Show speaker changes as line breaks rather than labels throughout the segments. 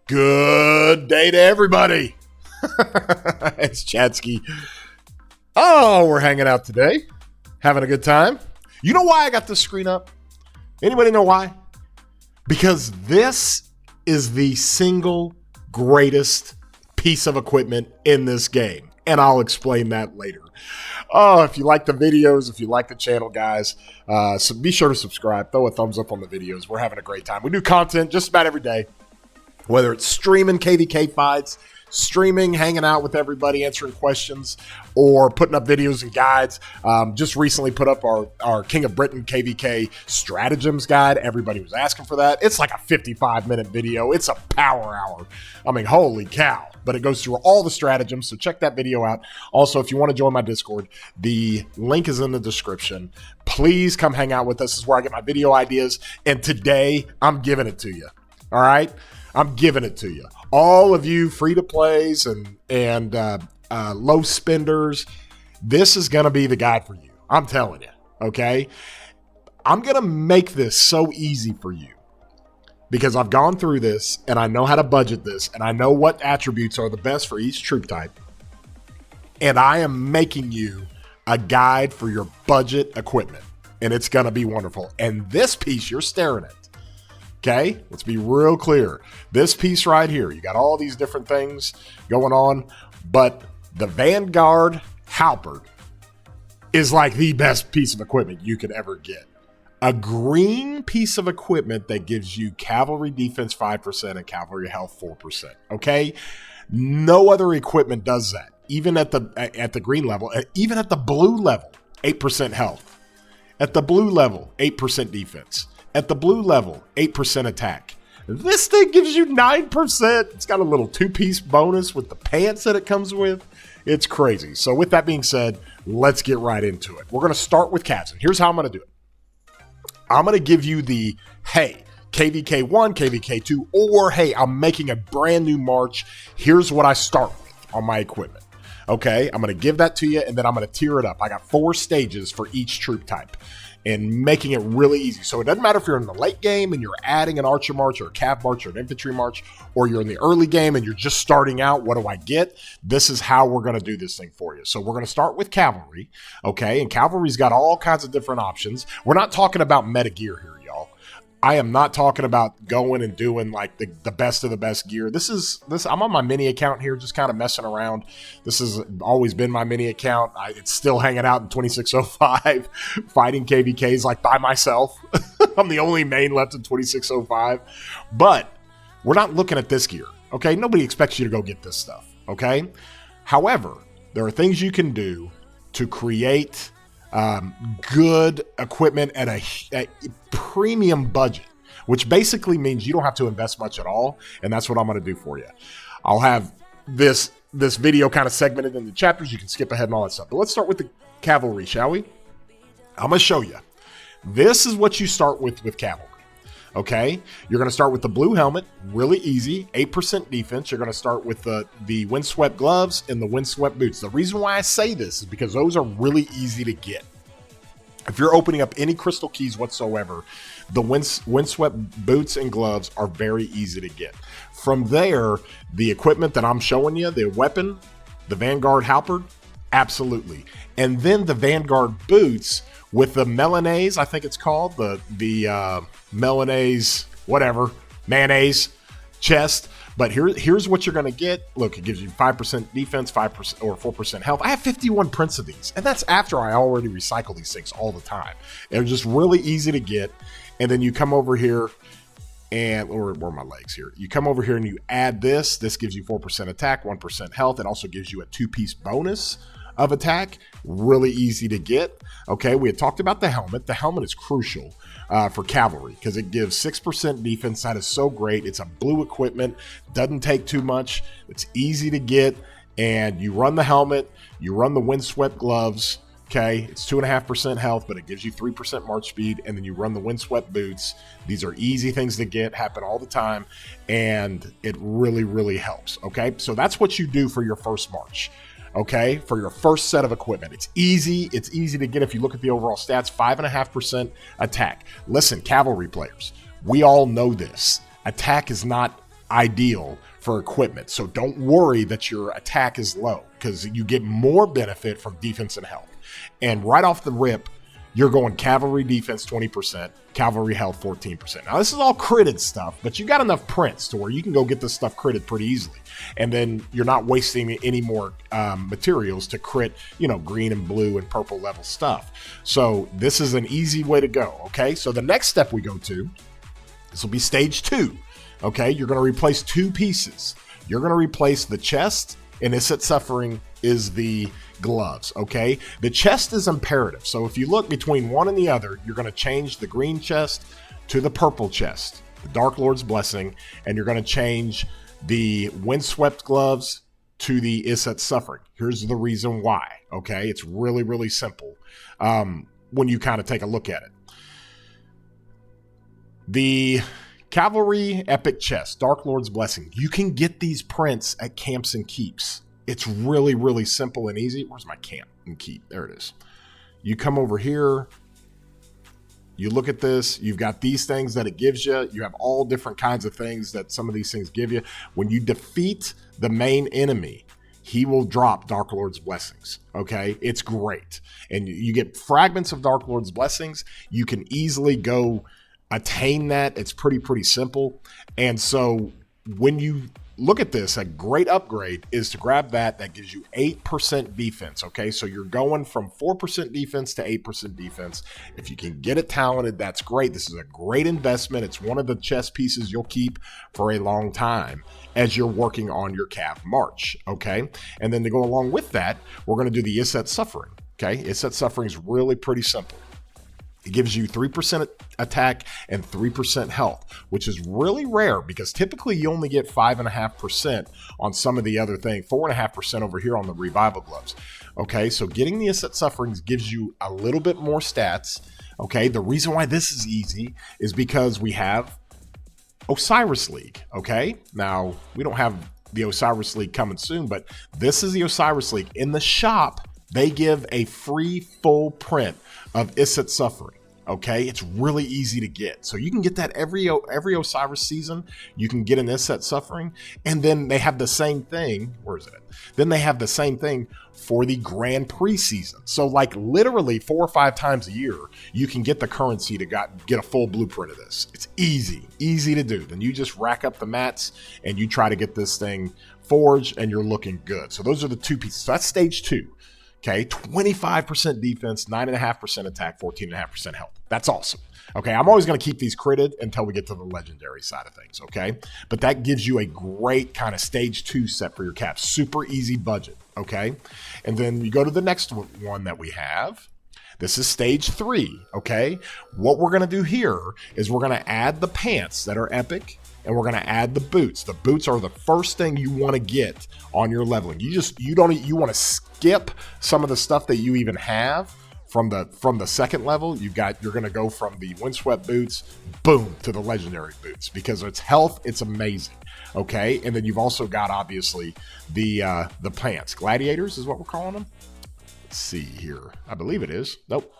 Good day to everybody. It's Chadsky. Oh, we're hanging out today, having a good time. You know why I got this screen up? Anybody know why? Because this is the single greatest piece of equipment in this game, and I'll explain that later. Oh, if you like the videos, if you like the channel, guys, so be sure to subscribe. Throw a thumbs up on the videos. We're having a great time. We do content just about every day. Whether it's streaming KVK fights, streaming, hanging out with everybody, answering questions, or putting up videos and guides. Just recently put up our King of Britain KVK stratagems guide. Everybody was asking for that. It's like a 55-minute video. It's a power hour. I mean, holy cow. But it goes through all the stratagems, so check that video out. Also, if you want to join my Discord, the link is in the description. Please come hang out with us. This is where I get my video ideas, and today I'm giving it to you. All right? I'm giving it to you. All of you free-to-plays and low spenders, this is going to be the guide for you. I'm telling you, okay? I'm going to make this so easy for you because I've gone through this, and I know how to budget this, and I know what attributes are the best for each troop type, and I am making you a guide for your budget equipment, and it's going to be wonderful. And this piece you're staring at, okay, let's be real clear. This piece right here, you got all these different things going on, but the Vanguard Halberd is like the best piece of equipment you could ever get. A green piece of equipment that gives you cavalry defense 5% and cavalry health 4%, okay? No other equipment does that, even at the green level, even at the blue level, 8% health. At the blue level, 8% defense. At the blue level, 8% attack. This thing gives you 9%. It's got a little two-piece bonus with the pants that it comes with. It's crazy. So with that being said, let's get right into it. We're going to start with cats. And here's how I'm going to do it. I'm going to give you the, hey, KVK 1, KVK 2, or hey, I'm making a brand new march. Here's what I start with on my equipment. Okay, I'm going to give that to you, and then I'm going to tier it up. I got 4 stages for each troop type, and making it really easy. So it doesn't matter if you're in the late game and you're adding an archer march or a cav march or an infantry march, or you're in the early game and you're just starting out, what do I get? This is how we're going to do this thing for you. So we're going to start with cavalry, okay? And cavalry's got all kinds of different options. We're not talking about meta gear here, y'all. I am not talking about going and doing like the best of the best gear. I'm on my mini account here, just kind of messing around. This has always been my mini account. It's still hanging out in 2605, fighting KVKs like by myself. I'm the only main left in 2605. But we're not looking at this gear, okay? Nobody expects you to go get this stuff, okay? However, there are things you can do to create good equipment at a premium budget, which basically means you don't have to invest much at all, and that's what I'm going to do for you. I'll have this video kind of segmented into chapters. You can skip ahead and all that stuff, but let's start with the cavalry, shall we? I'm going to show you. This is what you start with cavalry. Okay, you're going to start with the blue helmet, really easy, 8% defense. You're going to start with the windswept gloves and the windswept boots. The reason why I say this is because those are really easy to get. If you're opening up any crystal keys whatsoever, the windswept boots and gloves are very easy to get. From there, the equipment that I'm showing you, the weapon, the Vanguard Halberd, absolutely. And then the Vanguard boots with the Melanese, I think it's called, the Melanese, whatever, mayonnaise chest. But here's what you're going to get. Look, it gives you 5% defense, 5% or 4% health. I have 51 prints of these, and that's after I already recycle these things all the time. They're just really easy to get. And then you come over here and, where are my legs here? You come over here and you add this. This gives you 4% attack, 1% health. It also gives you a 2-piece bonus of attack. Really easy to get. Okay, we had talked about the helmet. The helmet is crucial for cavalry because it gives 6% defense. That is so great. It's a blue equipment, doesn't take too much. It's easy to get, and you run the helmet, you run the windswept gloves. Okay, it's 2.5% health, but it gives you 3% march speed, and then you run the windswept boots. These are easy things to get, happen all the time, and it really, really helps. Okay, so that's what you do for your first march. Okay, for your first set of equipment. It's easy to get. If you look at the overall stats, 5.5% attack. Listen, cavalry players, we all know this. Attack is not ideal for equipment. So don't worry that your attack is low, because you get more benefit from defense and health. And right off the rip, you're going cavalry defense 20%, cavalry health 14%. Now, this is all critted stuff, but you got enough prints to where you can go get this stuff critted pretty easily. And then you're not wasting any more materials to crit, green and blue and purple level stuff. So this is an easy way to go, okay? So the next step we go to, this will be stage 2, okay? You're going to replace 2 pieces. You're going to replace the chest, and Isset Suffering is the gloves, okay? The chest is imperative. So if you look between one and the other, you're going to change the green chest to the purple chest, the Dark Lord's Blessing, and you're going to change the Windswept gloves to the Isset Suffering. Here's the reason why, okay? It's really, really simple when you kind of take a look at it. The Cavalry Epic Chest, Dark Lord's Blessing, you can get these prints at camps and keeps. It's really, really simple and easy. Where's my camp and keep? There it is. You come over here. You look at this. You've got these things that it gives you. You have all different kinds of things that some of these things give you. When you defeat the main enemy, he will drop Dark Lord's Blessings, okay? It's great. And you get fragments of Dark Lord's Blessings. You can easily go attain that. It's pretty simple. And so when you look at this, a great upgrade is to grab that gives you 8% defense, okay? So you're going from 4% defense to 8% defense. If you can get it talented, that's great. This is a great investment. It's one of the chess pieces you'll keep for a long time as you're working on your Cav March, okay? And then to go along with that, we're going to do the Isset Suffering, okay? Isset Suffering is really pretty simple. It gives you 3% attack and 3% health, which is really rare because typically you only get 5.5% on some of the other things, 4.5% over here on the Revival Gloves. Okay, so getting the Isset Sufferings gives you a little bit more stats. Okay, the reason why this is easy is because we have Osiris League. Okay, now we don't have the Osiris League coming soon, but this is the Osiris League. In the shop, they give a free full print of Isset Suffering. Okay, it's really easy to get. So you can get that every Osiris season. You can get an Isset Suffering. And then they have the same thing. Where is it? Then they have the same thing for the Grand Prix season. So like literally 4 or 5 times a year, you can get the currency to get a full blueprint of this. It's easy to do. Then you just rack up the mats and you try to get this thing forged and you're looking good. So those are the 2 pieces. So that's stage 2. Okay, 25% defense, 9.5% attack, 14.5% health. That's awesome. Okay, I'm always going to keep these critted until we get to the legendary side of things, okay? But that gives you a great kind of stage 2 set for your caps. Super easy budget, okay? And then you go to the next one that we have. This is stage 3, okay? What we're going to do here is we're going to add the pants that are epic, and we're going to add the boots. The boots are the first thing you want to get on your leveling. You want to skip some of the stuff that you even have from the second level. You're going to go from the Windswept boots, boom, to the legendary boots because it's health. It's amazing. Okay, and then you've also got obviously the pants. Gladiators is what we're calling them. Let's see here. I believe it is. Nope.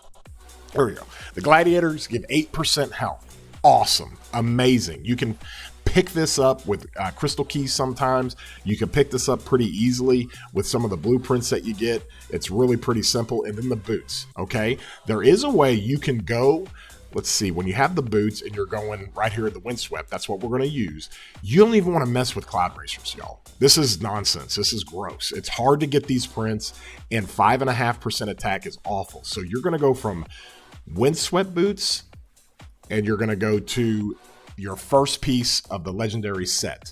There we go. The gladiators give 8% health. Awesome. Amazing. You can pick this up with crystal keys sometimes. You can pick this up pretty easily with some of the blueprints that you get. It's really pretty simple. And then the boots, okay? There is a way you can go, let's see, when you have the boots and you're going right here at the Windswept, that's what we're going to use. You don't even want to mess with Cloud Racers, y'all. This is nonsense. This is gross. It's hard to get these prints, and 5.5% attack is awful. So you're going to go from Windswept boots and you're going to go to your first piece of the legendary set.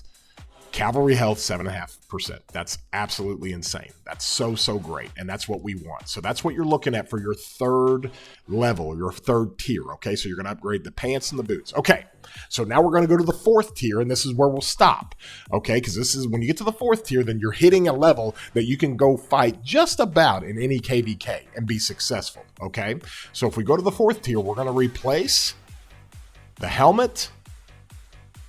Cavalry health, 7.5%. That's absolutely insane. That's so great. And that's what we want. So that's what you're looking at for your third level, your third tier. Okay, so you're going to upgrade the pants and the boots. Okay, so now we're going to go to the 4th tier, and this is where we'll stop. Okay, because this is when you get to the 4th tier, then you're hitting a level that you can go fight just about in any KVK and be successful. Okay, so if we go to the 4th tier, we're going to replace the helmet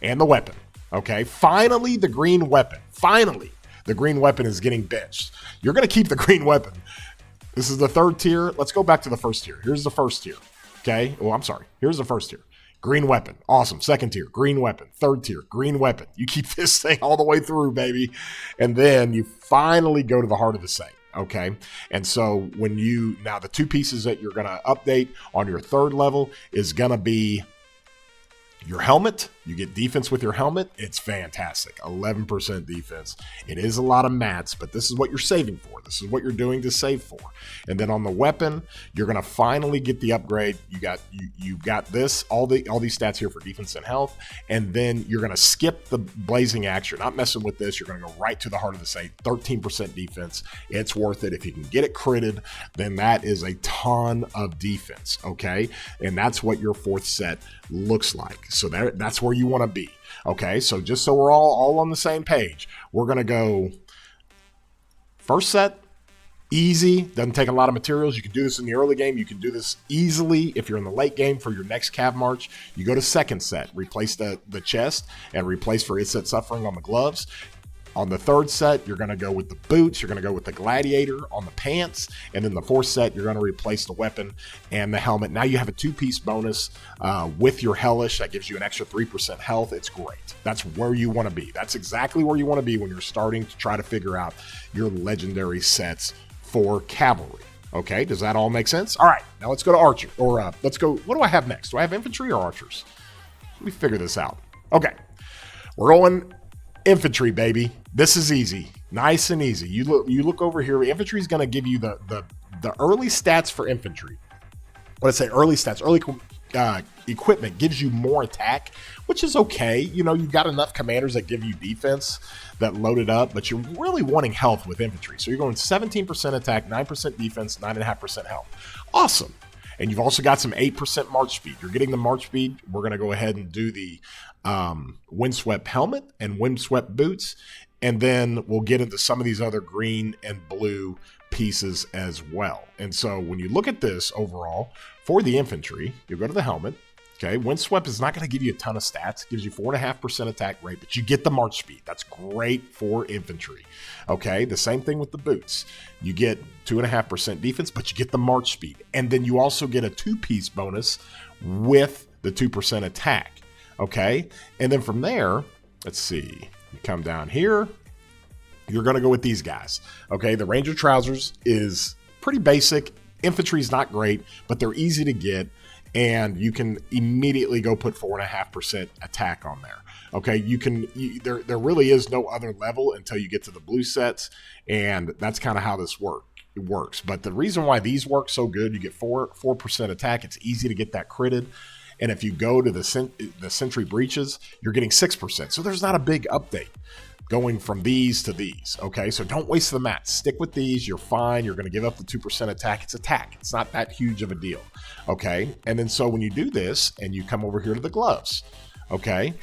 and the weapon. Okay, finally the green weapon. Finally, the green weapon is getting benched. You're going to keep the green weapon. This is the 3rd tier. Let's go back to the 1st tier. Here's the 1st tier. Okay, well, I'm sorry. Here's the 1st tier. Green weapon. Awesome. Second tier, green weapon. Third tier, green weapon. You keep this thing all the way through, baby. And then you finally go to the heart of the site. Okay. And so now the two pieces that you're going to update on your third level is going to be your helmet. You get defense with your helmet. It's fantastic. 11% defense. It is a lot of mats, but this is what you're saving for. This is what you're doing to save for. And then on the weapon, you're going to finally get the upgrade. You got this, all these stats here for defense and health. And then you're going to skip the blazing axe. You're not messing with this. You're going to go right to the heart of the site. 13% defense. It's worth it. If you can get it critted, then that is a ton of defense. Okay. And that's what your fourth set looks like. So that's where you want to be. Okay, so just so we're all on the same page, we're going to go first set, easy, doesn't take a lot of materials. You can do this in the early game. You can do this easily if you're in the late game for your next Cav March. You go to second set, replace the chest, and replace for It Set Suffering on the gloves. On the third set, you're going to go with the boots. You're going to go with the gladiator on the pants. And then the fourth set, you're going to replace the weapon and the helmet. Now you have a two-piece bonus with your hellish. That gives you an extra 3% health. It's great. That's where you want to be. That's exactly where you want to be when you're starting to try to figure out your legendary sets for cavalry. Okay, does that all make sense? All right, now let's go to archer. Or let's go, what do I have next? Do I have infantry or archers? Let me figure this out. Okay, we're going infantry, baby. This is easy, nice and easy. You look over here. Infantry is going to give you the early stats for infantry. What I say, early stats, early equipment gives you more attack, which is okay. You know, you've got enough commanders that give you defense that load it up, but you're really wanting health with infantry. So you're going 17% attack, 9% defense, 9.5% health. Awesome. And you've also got some 8% march speed. You're getting the march speed. We're going to go ahead and do the windswept helmet and windswept boots. And then we'll get into some of these other green and blue pieces as well. And so when you look at this overall, for the infantry, you go to the helmet. Okay, windswept is not going to give you a ton of stats. It gives you 4.5% attack rate, but you get the march speed. That's great for infantry. Okay, the same thing with the boots. You get 2.5% defense, but you get the march speed. And then you also get a two-piece bonus with the 2% attack. Okay, and then from there, let's see. You come down here, you're going to go with these guys. Okay, the Ranger trousers is pretty basic. Infantry is not great, but they're easy to get, and you can immediately go put 4.5% attack on there. Okay, there really is no other level until you get to the blue sets, and that's kind of how this works. But the reason why these work so good, you get 4% attack. It's easy to get that critted. And if you go to the Sentry Breaches, you're getting 6%. So there's not a big update going from these to these. Okay, so don't waste the mats. Stick with these. You're fine. You're going to give up the 2% attack. It's attack. It's not that huge of a deal. Okay, and then so when you do this and you come over here to the gloves, okay,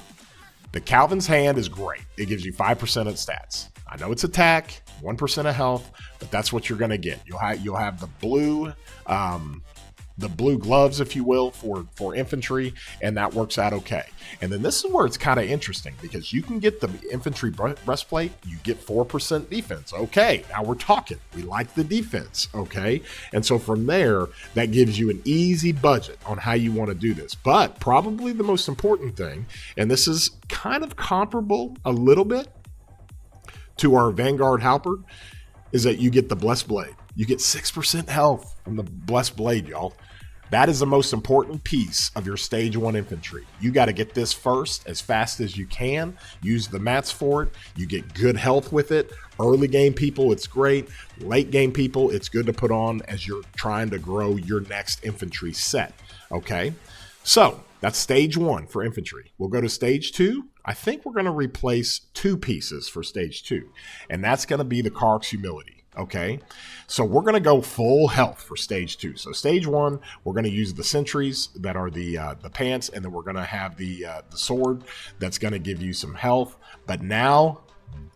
the Calvin's Hand is great. It gives you 5% of stats. I know it's attack, 1% of health, but that's what you're going to get. You'll have the blue gloves, if you will, for infantry, and that works out okay. And then this is where it's kind of interesting, because you can get the infantry breastplate, you get 4% defense. Okay, now we're talking. We like the defense, okay? And so from there, that gives you an easy budget on how you want to do this. But probably the most important thing, and this is kind of comparable a little bit to our Vanguard Halberd, is that you get the Blessed Blade. You get 6% health from the Blessed Blade, y'all. That is the most important piece of your stage 1 infantry. You got to get this first as fast as you can. Use the mats for it. You get good health with it. Early game people, it's great. Late game people, it's good to put on as you're trying to grow your next infantry set. Okay, so that's stage 1 for infantry. We'll go to stage 2. I think we're going to replace 2 pieces for stage 2, and that's going to be the Kark's Humility. Okay, so we're going to go full health for stage 2. So stage 1, we're going to use the sentries that are the pants, and then we're going to have the sword that's going to give you some health. But now,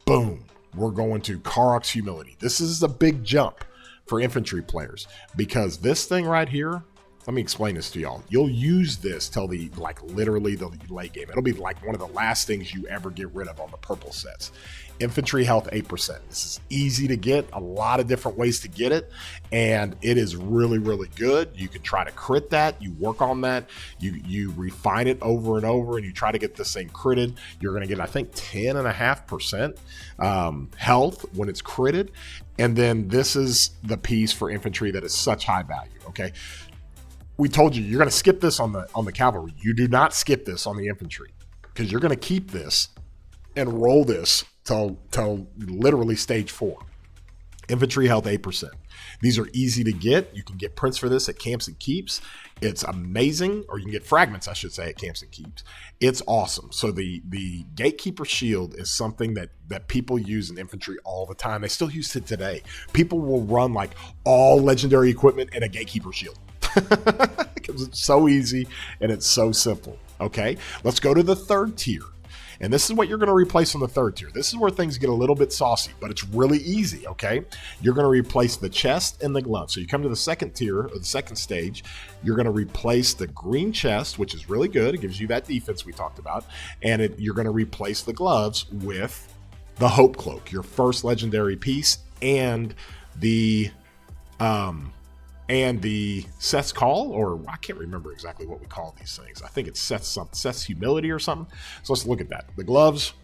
boom, we're going to Kark's Humility. This is a big jump for infantry players, because this thing right here let me explain this to y'all. You'll use this till literally the late game. It'll be like one of the last things you ever get rid of on the purple sets. Infantry health 8%. This is easy to get, a lot of different ways to get it, and it is really, really good. You can try to crit that, you work on that, you refine it over and over, and you try to get this thing critted. You're gonna get, I think, 10.5% health when it's critted. And then this is the piece for infantry that is such high value, okay? We told you, you're gonna skip this on the cavalry. You do not skip this on the infantry, because you're gonna keep this and roll this till literally stage 4. Infantry health 8%. These are easy to get. You can get prints for this at Camps and Keeps. It's amazing, or you can get fragments, I should say, at Camps and Keeps. It's awesome. So the Gatekeeper Shield is something that people use in infantry all the time. They still use it today. People will run like all legendary equipment in a Gatekeeper Shield because it's so easy and it's so simple. Okay, let's go to the 3rd tier. And this is what you're going to replace on the 3rd tier. This is where things get a little bit saucy, but it's really easy, okay? You're going to replace the chest and the glove. So you come to the 2nd tier, or the 2nd stage, you're going to replace the green chest, which is really good. It gives you that defense we talked about. And you're going to replace the gloves with the Hope Cloak, your first legendary piece, and the Seth's Call, or I can't remember exactly what we call these things. I think it's Seth's Humility or something. So let's look at that. The gloves,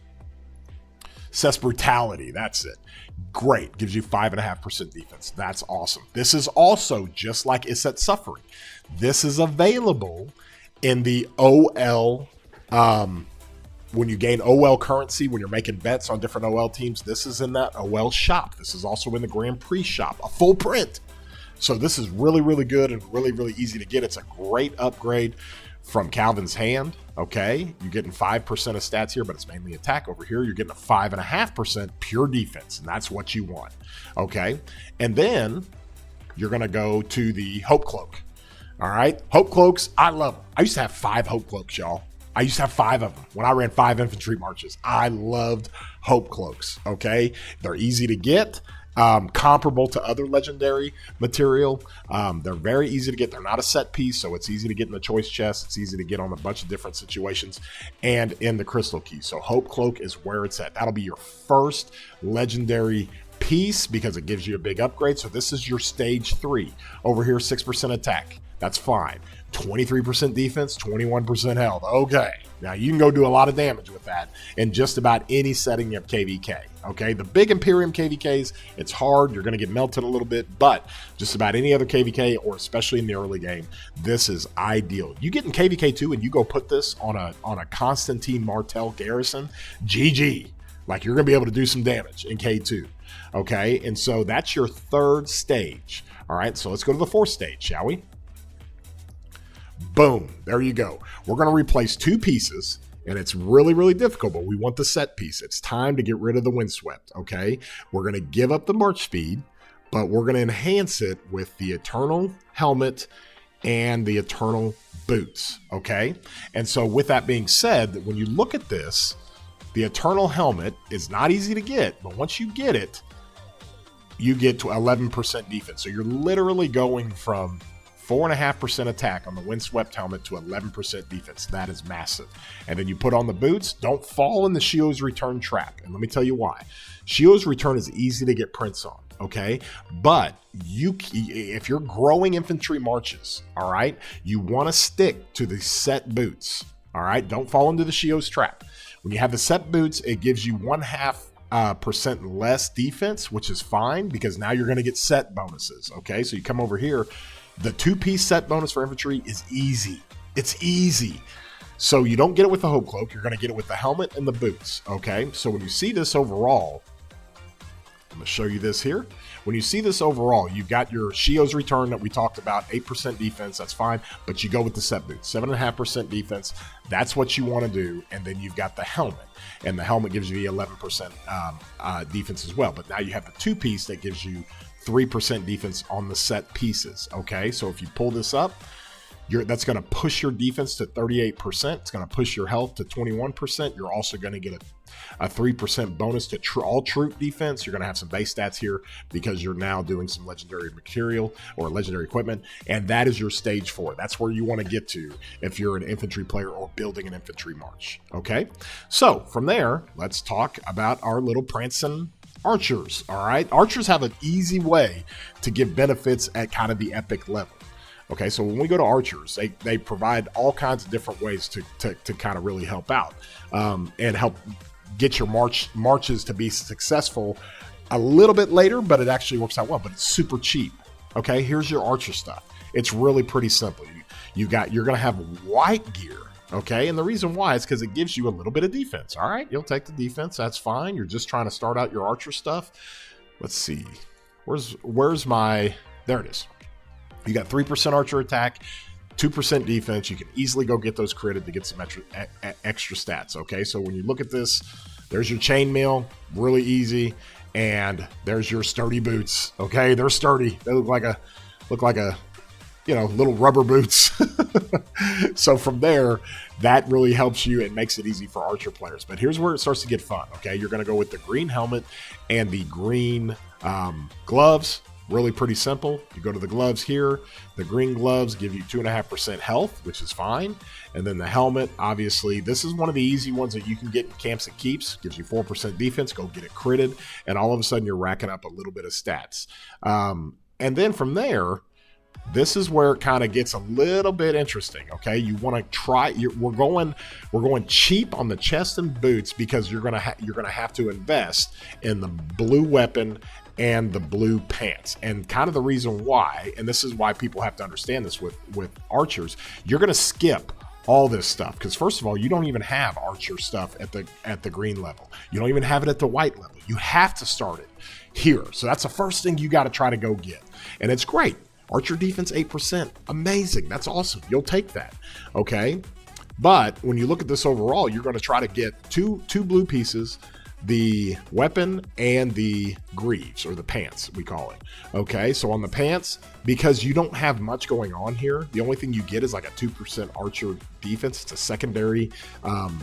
Seth's Brutality, that's it. Great, gives you 5.5% defense. That's awesome. This is also just like Isset Suffering. This is available in the OL, when you gain OL currency, when you're making bets on different OL teams, this is in that OL shop. This is also in the Grand Prix shop, a full print. So this is really, really good and really, really easy to get. It's a great upgrade from Calvin's Hand, okay? You're getting 5% of stats here, but it's mainly attack. Over here, you're getting a 5.5% pure defense, and that's what you want, okay? And then you're going to go to the Hope Cloak, all right? Hope Cloaks, I love them. I used to have 5 Hope Cloaks, y'all. I used to have 5 of them when I ran 5 infantry marches. I loved Hope Cloaks, okay? They're easy to get. Comparable to other legendary material. They're very easy to get. They're not a set piece, so it's easy to get in the choice chest. It's easy to get on a bunch of different situations and in the crystal key. So Hope Cloak is where it's at. That'll be your first legendary piece because it gives you a big upgrade. So this is your stage 3. Over here, 6% attack. That's fine. 23% defense, 21% health. Okay. Now you can go do a lot of damage with that in just about any setting of KVK. Okay. The big Imperium KVKs, it's hard. You're going to get melted a little bit, but just about any other KVK, or especially in the early game, this is ideal. You get in KVK 2 and you go put this on a Constantine Martel garrison, GG. Like, you're going to be able to do some damage in K2. Okay. And so that's your 3rd stage. All right. So let's go to the 4th stage, shall we? Boom, there you go. We're going to replace 2 pieces, and it's really, really difficult, but we want the set piece. It's time to get rid of the Windswept, okay? We're going to give up the march speed, but we're going to enhance it with the Eternal Helmet and the Eternal Boots, okay? And so with that being said, when you look at this, the Eternal Helmet is not easy to get, but once you get it, you get to 11% defense. So you're literally going from 4.5% attack on the Windswept helmet to 11% defense. That is massive. And then you put on the boots. Don't fall in the Shio's Return trap. And let me tell you why. Shio's Return is easy to get prints on, okay? But if you're growing infantry marches, all right, you want to stick to the set boots, all right? Don't fall into the Shio's trap. When you have the set boots, it gives you 0.5% less defense, which is fine because now you're going to get set bonuses, okay? So you come over here. The 2-piece set bonus for infantry is easy. It's easy. So you don't get it with the Hope Cloak. You're going to get it with the helmet and the boots, okay? So when you see this overall, I'm going to show you this here. When you see this overall, you've got your Shio's Return that we talked about, 8% defense, that's fine, but you go with the set boots, 7.5% defense, that's what you want to do, and then you've got the helmet, and the helmet gives you the 11% defense as well, but now you have the 2-piece that gives you 3% defense on the set pieces, okay? So if you pull this up, That's going to push your defense to 38%. It's going to push your health to 21%. You're also going to get a 3% bonus to all troop defense. You're going to have some base stats here because you're now doing some legendary material or legendary equipment. And that is your stage 4. That's where you want to get to if you're an infantry player or building an infantry march. Okay. So from there, let's talk about our little prancing archers. All right. Archers have an easy way to give benefits at kind of the epic level. Okay, so when we go to archers, they provide all kinds of different ways to kind of really help out and help get your marches to be successful a little bit later, but it actually works out well, but it's super cheap. Okay, here's your archer stuff. It's really pretty simple. You're going to have white gear. Okay, and the reason why is because it gives you a little bit of defense. All right, you'll take the defense. That's fine. You're just trying to start out your archer stuff. Let's see. Where's my... There it is. You got 3% archer attack, 2% defense. You can easily go get those critted to get some extra stats. Okay, so when you look at this, there's your chainmail, really easy, and there's your sturdy boots. Okay, they're sturdy. They look like a little rubber boots. So from there, that really helps you and makes it easy for archer players. But here's where it starts to get fun. Okay, you're going to go with the green helmet and the green gloves. Really pretty simple. You go to the gloves here. The green gloves give you 2.5% health, which is fine. And then the helmet, obviously, this is one of the easy ones that you can get in camps and keeps. Gives you 4% defense. Go get it critted. And all of a sudden, you're racking up a little bit of stats. And then from there, this is where it kind of gets a little bit interesting. Okay, you want to try. We're going cheap on the chest and boots because you're gonna have to invest in the blue weapon and the blue pants. And kind of the reason why, and this is why people have to understand this with archers, you're going to skip all this stuff because first of all, you don't even have archer stuff at the green level. You don't even have it at the white level. You have to start it here. So that's the first thing you got to try to go get. And it's great. Archer defense 8%. Amazing. That's awesome. You'll take that. Okay. But when you look at this overall, you're going to try to get two blue pieces, the weapon and the greaves, or the pants, we call it. Okay, so on the pants, because you don't have much going on here, the only thing you get is like a 2% archer defense. It's a secondary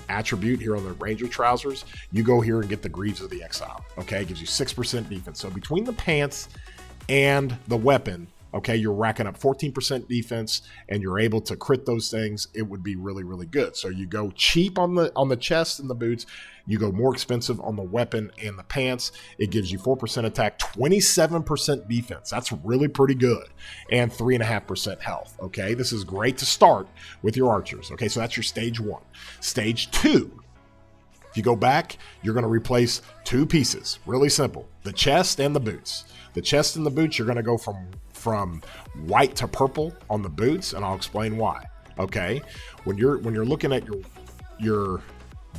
attribute here on the ranger trousers. You go here and get the greaves of the exile. Okay, it gives you 6% defense. So between the pants and the weapon, okay, you're racking up 14% defense and you're able to crit those things. It would be really, really good. So you go cheap on the chest and the boots. You go more expensive on the weapon and the pants. It gives you 4% attack, 27% defense. That's really pretty good. And 3.5% health. Okay, this is great to start with your archers. Okay, so that's your stage 1. Stage 2. If you go back, you're going to replace 2 pieces. Really simple. The chest and the boots. The chest and the boots, you're going to go from white to purple on the boots, and I'll explain why. Okay, when you're looking at your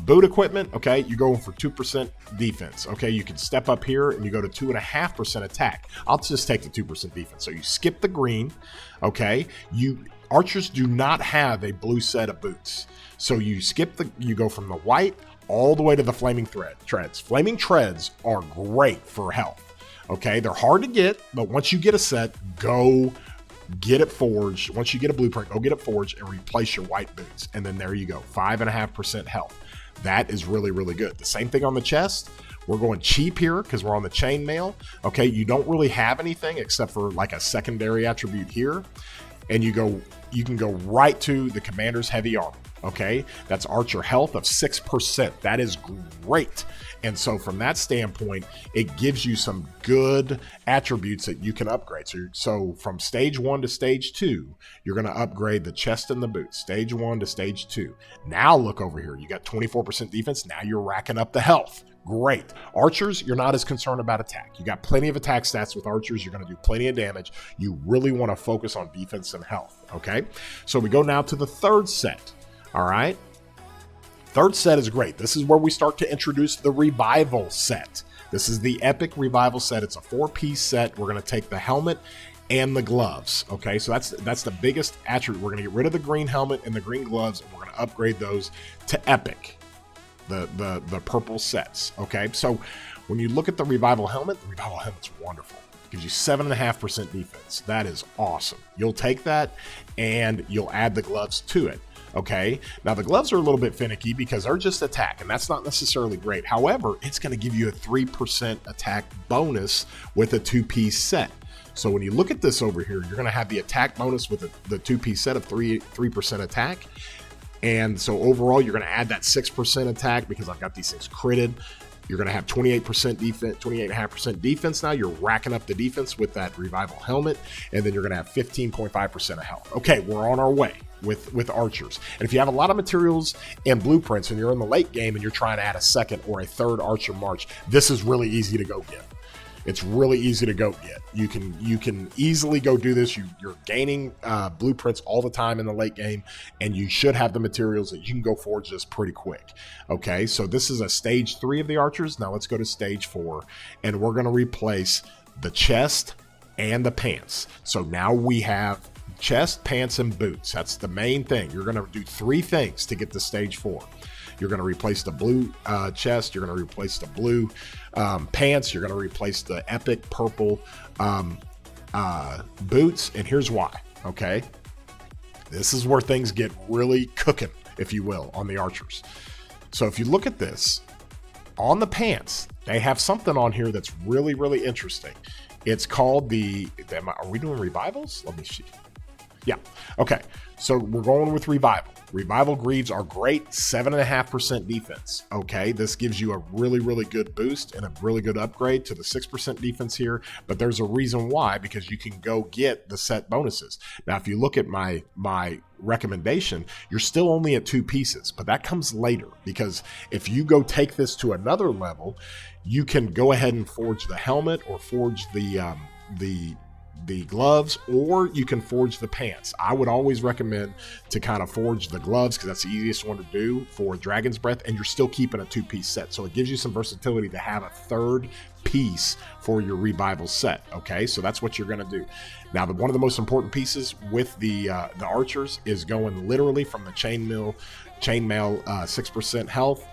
boot equipment, okay, you go for 2% defense. Okay, you can step up here and you go to 2.5% attack. I'll just take the 2% defense. So you skip the green. Okay, archers do not have a blue set of boots, so you go from the white all the way to the flaming treads. Flaming treads are great for health. Okay, they're hard to get, but once you get a set, go get it forged. Once you get a blueprint, go get it forged and replace your white boots. And then there you go, 5.5% health. That is really, really good. The same thing on the chest. We're going cheap here because we're on the chainmail. Okay, you don't really have anything except for like a secondary attribute here. And you can go right to the commander's heavy armor. Okay, that's archer health of 6%. That is great. And so from that standpoint, it gives you some good attributes that you can upgrade. So from stage 1 to stage 2, you're going to upgrade the chest and the boots. Stage 1 to stage 2. Now look over here. You got 24% defense. Now you're racking up the health. Great. Archers, you're not as concerned about attack. You got plenty of attack stats with archers. You're going to do plenty of damage. You really want to focus on defense and health. Okay, so we go now to the third set. All right. Third set is great. This is where we start to introduce the revival set. This is the epic revival set. It's a 4-piece set. We're going to take the helmet and the gloves. Okay, so that's the biggest attribute. We're going to get rid of the green helmet and the green gloves, and we're going to upgrade those to epic, the purple sets. Okay, so when you look at the revival helmet's wonderful. Gives you 7.5% defense. That is awesome. You'll take that and you'll add the gloves to it. Okay, now the gloves are a little bit finicky because they're just attack, and that's not necessarily great. However, it's going to give you a 3% attack bonus with a 2-piece set. So when you look at this over here, you're going to have the attack bonus with the 2-piece set of 3% attack. And so overall, you're going to add that 6% attack because I've got these things critted. You're going to have 28% defense, 28.5% defense now. You're racking up the defense with that revival helmet, and then you're going to have 15.5% of health. Okay, we're on our way with archers. And if you have a lot of materials and blueprints and you're in the late game and you're trying to add a second or a third archer march, this is really easy to go get. It's really easy to go get. You can easily go do this. You're gaining blueprints all the time in the late game, and you should have the materials that you can go forge this pretty quick. Okay, so this is a stage 3 of the archers. Now let's go to stage 4, and we're going to replace the chest and the pants. So now we have chest, pants, and boots. That's the main thing. You're going to do 3 things to get to stage 4. You're going to replace the blue chest. You're going to replace the blue pants. You're going to replace the epic purple boots. And here's why, okay? This is where things get really cooking, if you will, on the archers. So if you look at this, on the pants, they have something on here that's really, really interesting. It's called are we doing revivals? Let me see. Yeah, okay. So we're going with revival. Revival greaves are great, 7.5% defense. Okay, this gives you a really, really good boost and a really good upgrade to the 6% defense here. But there's a reason why, because you can go get the set bonuses. Now, if you look at my recommendation, you're still only at 2 pieces, but that comes later, because if you go take this to another level, you can go ahead and forge the helmet or forge the gloves, or you can forge the pants. I would always recommend to kind of forge the gloves because that's the easiest one to do for Dragon's Breath, and you're still keeping a 2-piece set. So it gives you some versatility to have a 3rd piece for your revival set. Okay, so that's what you're going to do. Now, one of the most important pieces with the archers is going literally from the chainmail 6% health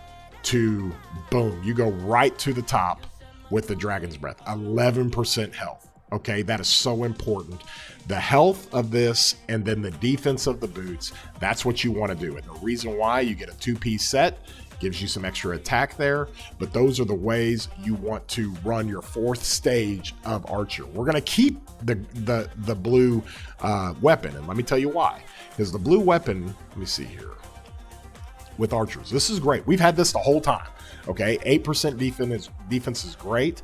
to boom, you go right to the top with the Dragon's Breath, 11% health. Okay, that is so important. The health of this and then the defense of the boots, that's what you want to do. And the reason why, you get a 2-piece set, gives you some extra attack there, but those are the ways you want to run your 4th stage of archer. We're going to keep the blue weapon, and let me tell you why. Because the blue weapon, let me see here, with archers, this is great. We've had this the whole time. Okay, 8% defense is great.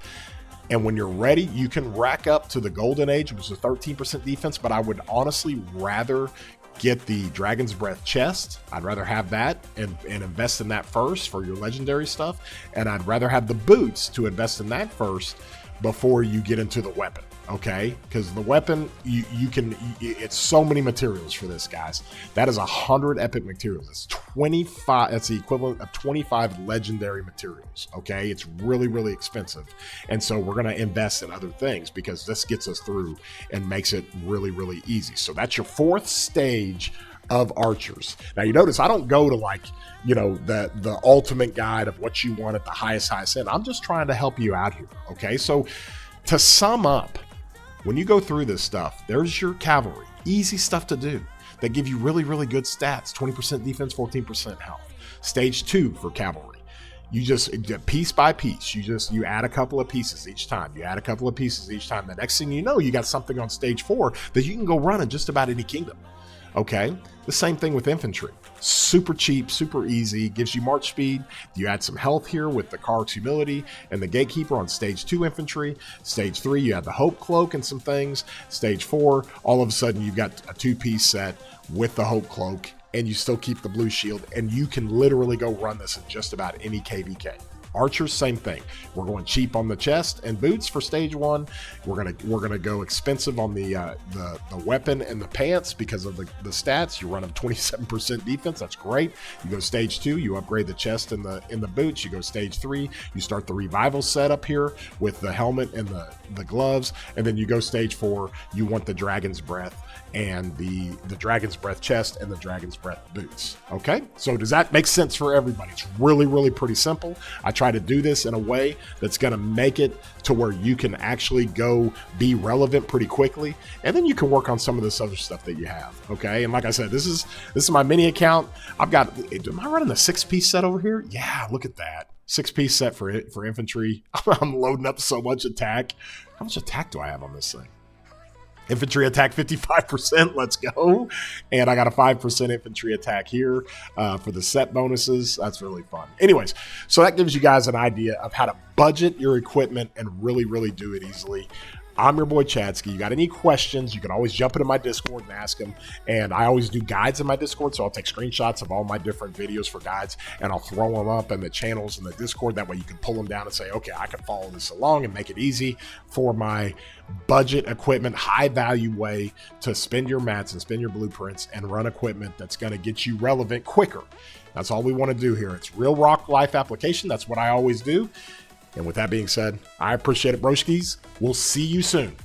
And when you're ready, you can rack up to the Golden Age, which is 13% defense, but I would honestly rather get the Dragon's Breath chest. I'd rather have that and invest in that first for your legendary stuff. And I'd rather have the boots to invest in that first before you get into the weapon. Okay, because the weapon, it's so many materials for this, guys. That is 100 epic materials. It's 25. That's the equivalent of 25 legendary materials. Okay, it's really, really expensive, and so we're gonna invest in other things because this gets us through and makes it really, really easy. So that's your 4th stage of archers. Now you notice I don't go to the ultimate guide of what you want at the highest end. I'm just trying to help you out here. Okay, so to sum up, when you go through this stuff, there's your cavalry. Easy stuff to do. They give you really, really good stats. 20% defense, 14% health. Stage 2 for cavalry. You just, piece by piece, you add a couple of pieces each time. You add a couple of pieces each time. The next thing you know, you got something on stage 4 that you can go run in just about any kingdom. Okay, the same thing with infantry. Super cheap, super easy, gives you march speed. You add some health here with the Karg's Humility and the Gatekeeper on stage 2 infantry. Stage 3, you have the Hope Cloak and some things. Stage 4, all of a sudden you've got a 2-piece set with the Hope Cloak, and you still keep the blue shield, and you can literally go run this in just about any KVK. Archers, same thing. We're going cheap on the chest and boots for stage 1. We're gonna go expensive on the weapon and the pants because of the stats. You run them 27% defense. That's great. You go stage 2. You upgrade the chest and the boots. You go stage 3. You start the revival setup here with the helmet and the gloves, and then you go stage 4. You want the Dragon's Breath and the Dragon's Breath chest and the Dragon's Breath boots. Okay, so does that make sense for everybody? It's really, really pretty simple. I try try to do this in a way that's going to make it to where you can actually go be relevant pretty quickly. And then you can work on some of this other stuff that you have. Okay. And like I said, this is my mini account. I've got, am I running the 6-piece set over here? Yeah, look at that. 6-piece set for infantry. I'm loading up so much attack. How much attack do I have on this thing? Infantry attack 55%, let's go. And I got a 5% infantry attack here for the set bonuses. That's really fun. Anyways, so that gives you guys an idea of how to budget your equipment and really, really do it easily. I'm your boy Chadsky. You got any questions, you can always jump into my Discord and ask them. And I always do guides in my Discord, so I'll take screenshots of all my different videos for guides, and I'll throw them up in the channels in the Discord. That way you can pull them down and say, okay, I can follow this along and make it easy for my budget equipment, high value way to spend your mats and spend your blueprints and run equipment that's going to get you relevant quicker. That's all we want to do here. It's real rock life application. That's what I always do. And with that being said, I appreciate it, broskies. We'll see you soon.